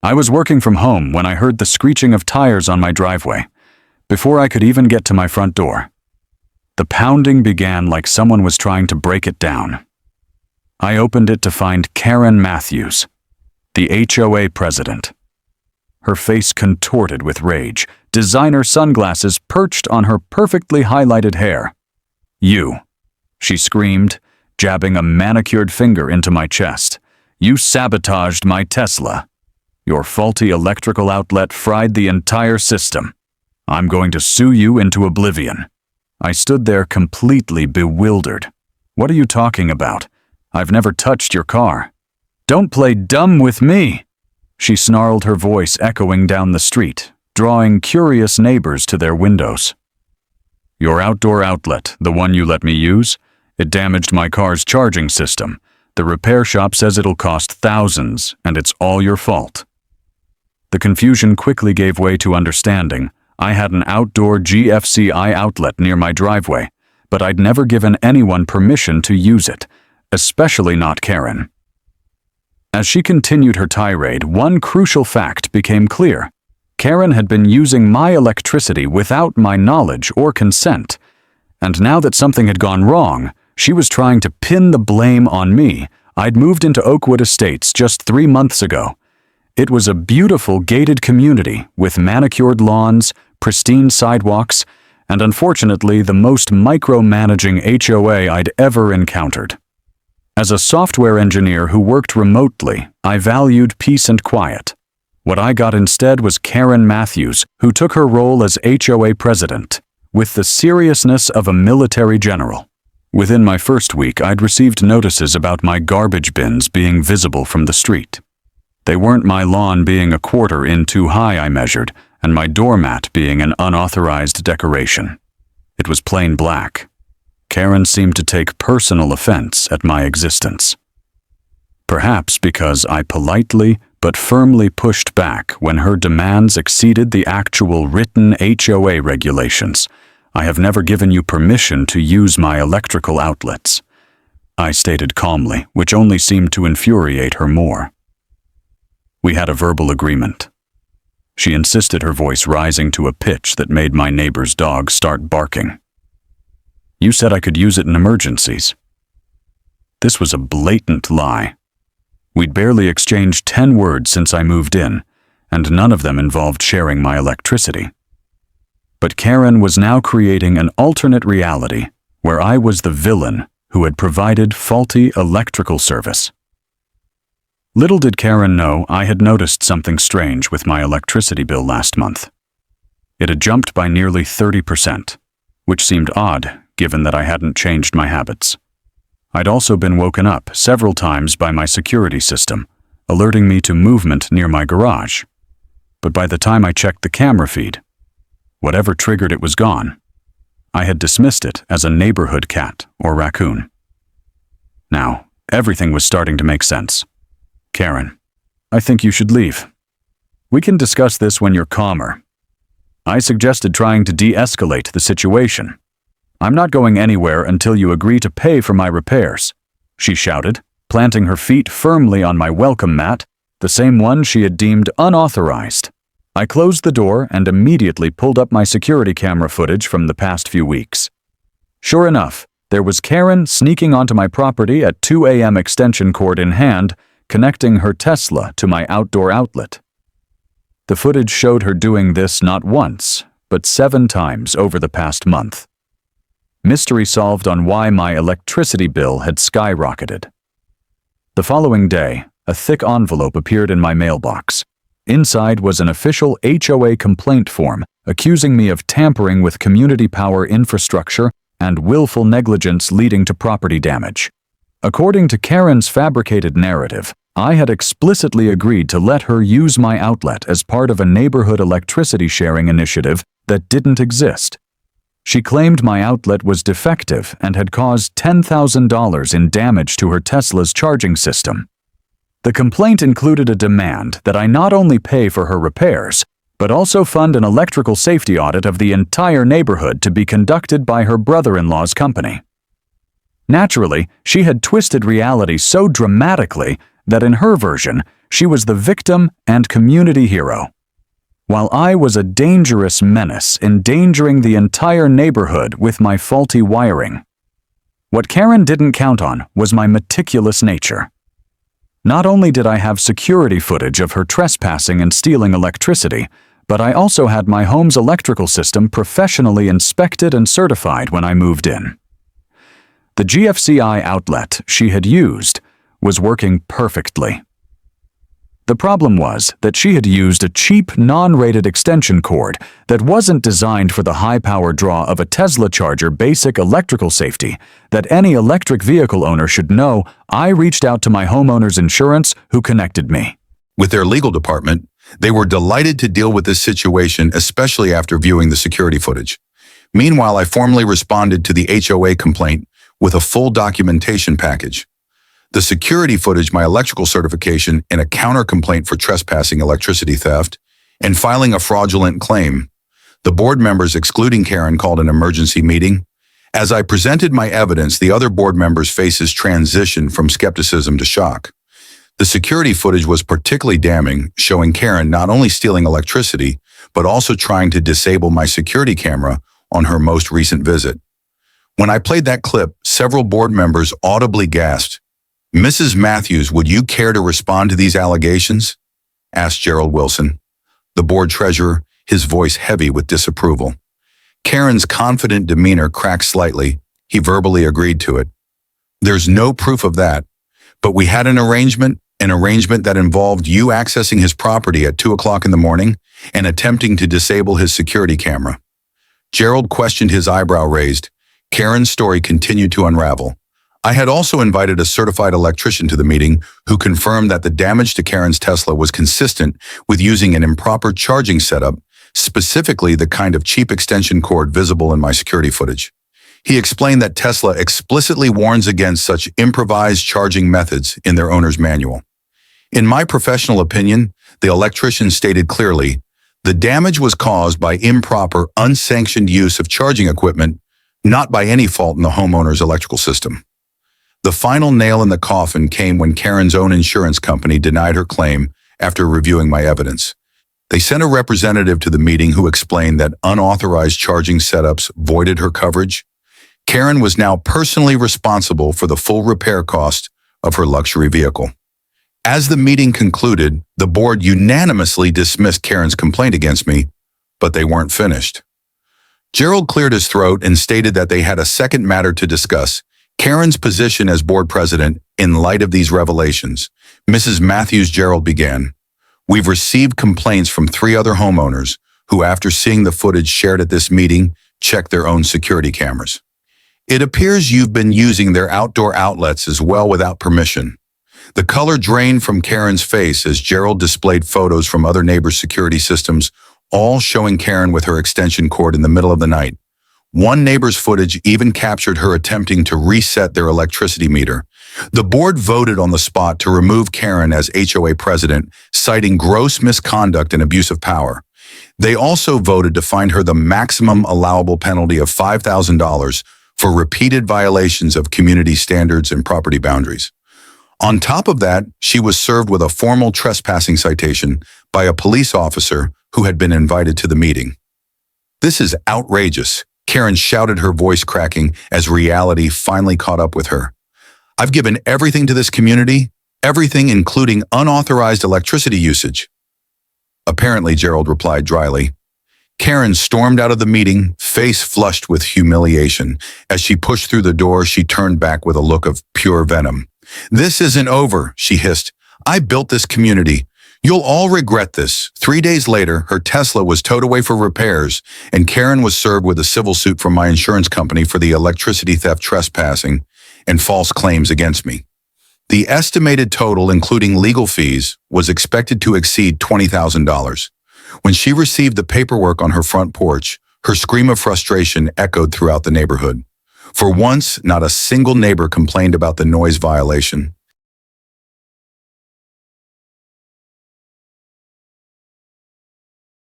I was working from home when I heard the screeching of tires on my driveway, before I could even get to my front door. The pounding began like someone was trying to break it down. I opened it to find Karen Matthews, the HOA president. Her face contorted with rage, designer sunglasses perched on her perfectly highlighted hair. "You," she screamed, jabbing a manicured finger into my chest. "You sabotaged my Tesla. Your faulty electrical outlet fried the entire system. I'm going to sue you into oblivion." I stood there completely bewildered. "What are you talking about? I've never touched your car." "Don't play dumb with me," she snarled, her voice echoing down the street, drawing curious neighbors to their windows. "Your outdoor outlet, the one you let me use, it damaged my car's charging system. The repair shop says it'll cost thousands, and it's all your fault." The confusion quickly gave way to understanding. I had an outdoor GFCI outlet near my driveway, but I'd never given anyone permission to use it, especially not Karen. As she continued her tirade, one crucial fact became clear. Karen had been using my electricity without my knowledge or consent, and now that something had gone wrong, she was trying to pin the blame on me. I'd moved into Oakwood Estates just 3 months ago. It was a beautiful gated community with manicured lawns, pristine sidewalks, and unfortunately the most micromanaging HOA I'd ever encountered. As a software engineer who worked remotely, I valued peace and quiet. What I got instead was Karen Matthews, who took her role as HOA president with the seriousness of a military general. Within my first week, I'd received notices about my garbage bins being visible from the street. They weren't my lawn being a quarter in too high, I measured, and my doormat being an unauthorized decoration. It was plain black. Karen seemed to take personal offense at my existence. Perhaps because I politely but firmly pushed back when her demands exceeded the actual written HOA regulations. "I have never given you permission to use my electrical outlets," I stated calmly, which only seemed to infuriate her more. We had a verbal agreement. She insisted, her voice rising to a pitch that made my neighbor's dog start barking. "You said I could use it in emergencies." This was a blatant lie. We'd barely exchanged 10 words since I moved in, and none of them involved sharing my electricity. But Karen was now creating an alternate reality where I was the villain who had provided faulty electrical service. Little did Karen know I had noticed something strange with my electricity bill last month. It had jumped by nearly 30%, which seemed odd given that I hadn't changed my habits. I'd also been woken up several times by my security system, alerting me to movement near my garage. But by the time I checked the camera feed, whatever triggered it was gone. I had dismissed it as a neighborhood cat or raccoon. Now, everything was starting to make sense. "Karen, I think you should leave. We can discuss this when you're calmer." I suggested trying to de-escalate the situation. "I'm not going anywhere until you agree to pay for my repairs," she shouted, planting her feet firmly on my welcome mat, the same one she had deemed unauthorized. I closed the door and immediately pulled up my security camera footage from the past few weeks. Sure enough, there was Karen sneaking onto my property at 2 a.m. extension cord in hand, connecting her Tesla to my outdoor outlet. The footage showed her doing this not once, but 7 times over the past month. Mystery solved on why my electricity bill had skyrocketed. The following day, a thick envelope appeared in my mailbox. Inside was an official HOA complaint form accusing me of tampering with community power infrastructure and willful negligence leading to property damage. According to Karen's fabricated narrative, I had explicitly agreed to let her use my outlet as part of a neighborhood electricity sharing initiative that didn't exist. She claimed my outlet was defective and had caused $10,000 in damage to her Tesla's charging system. The complaint included a demand that I not only pay for her repairs, but also fund an electrical safety audit of the entire neighborhood to be conducted by her brother-in-law's company. Naturally, she had twisted reality so dramatically that in her version, she was the victim and community hero, while I was a dangerous menace endangering the entire neighborhood with my faulty wiring. What Karen didn't count on was my meticulous nature. Not only did I have security footage of her trespassing and stealing electricity, but I also had my home's electrical system professionally inspected and certified when I moved in. The GFCI outlet she had used was working perfectly. The problem was that she had used a cheap, non-rated extension cord that wasn't designed for the high-power draw of a Tesla charger basic electrical safety that any electric vehicle owner should know. I reached out to my homeowner's insurance, who connected me with their legal department. They were delighted to deal with this situation, especially after viewing the security footage. Meanwhile, I formally responded to the HOA complaint with a full documentation package. The security footage, my electrical certification, and a counter-complaint for trespassing electricity theft, and filing a fraudulent claim. The board members, excluding Karen, called an emergency meeting. As I presented my evidence, the other board members' faces transitioned from skepticism to shock. The security footage was particularly damning, showing Karen not only stealing electricity, but also trying to disable my security camera on her most recent visit. When I played that clip, several board members audibly gasped. "Mrs. Matthews, would you care to respond to these allegations?" asked Gerald Wilson, the board treasurer, his voice heavy with disapproval. Karen's confident demeanor cracked slightly. He verbally agreed to it. "There's no proof of that, but we had an arrangement that involved you accessing his property at 2 o'clock in the morning and attempting to disable his security camera." Gerald questioned, his eyebrow raised. Karen's story continued to unravel. I had also invited a certified electrician to the meeting who confirmed that the damage to Karen's Tesla was consistent with using an improper charging setup, specifically the kind of cheap extension cord visible in my security footage. He explained that Tesla explicitly warns against such improvised charging methods in their owner's manual. In my professional opinion, the electrician stated clearly, the damage was caused by improper, unsanctioned use of charging equipment, not by any fault in the homeowner's electrical system. The final nail in the coffin came when Karen's own insurance company denied her claim after reviewing my evidence. They sent a representative to the meeting who explained that unauthorized charging setups voided her coverage. Karen was now personally responsible for the full repair cost of her luxury vehicle. As the meeting concluded, the board unanimously dismissed Karen's complaint against me, but they weren't finished. Gerald cleared his throat and stated that they had a second matter to discuss: Karen's position as board president in light of these revelations. Mrs. Matthews, Gerald began, "We've received complaints from 3 other homeowners who, after seeing the footage shared at this meeting, checked their own security cameras. It appears you've been using their outdoor outlets as well without permission." The color drained from Karen's face as Gerald displayed photos from other neighbors' security systems, all showing Karen with her extension cord in the middle of the night. One neighbor's footage even captured her attempting to reset their electricity meter. The board voted on the spot to remove Karen as HOA president, citing gross misconduct and abuse of power. They also voted to fine her the maximum allowable penalty of $5,000 for repeated violations of community standards and property boundaries. On top of that, she was served with a formal trespassing citation by a police officer who had been invited to the meeting. "This is outrageous," Karen shouted, her voice cracking as reality finally caught up with her. "I've given everything to this community, everything including unauthorized electricity usage." "Apparently," Gerald replied dryly. Karen stormed out of the meeting, face flushed with humiliation. As she pushed through the door, she turned back with a look of pure venom. "This isn't over," she hissed. "I built this community. You'll all regret this." 3 days later, her Tesla was towed away for repairs, and Karen was served with a civil suit from my insurance company for the electricity theft, trespassing, and false claims against me. The estimated total, including legal fees, was expected to exceed $20,000. When she received the paperwork on her front porch, her scream of frustration echoed throughout the neighborhood. For once, not a single neighbor complained about the noise violation.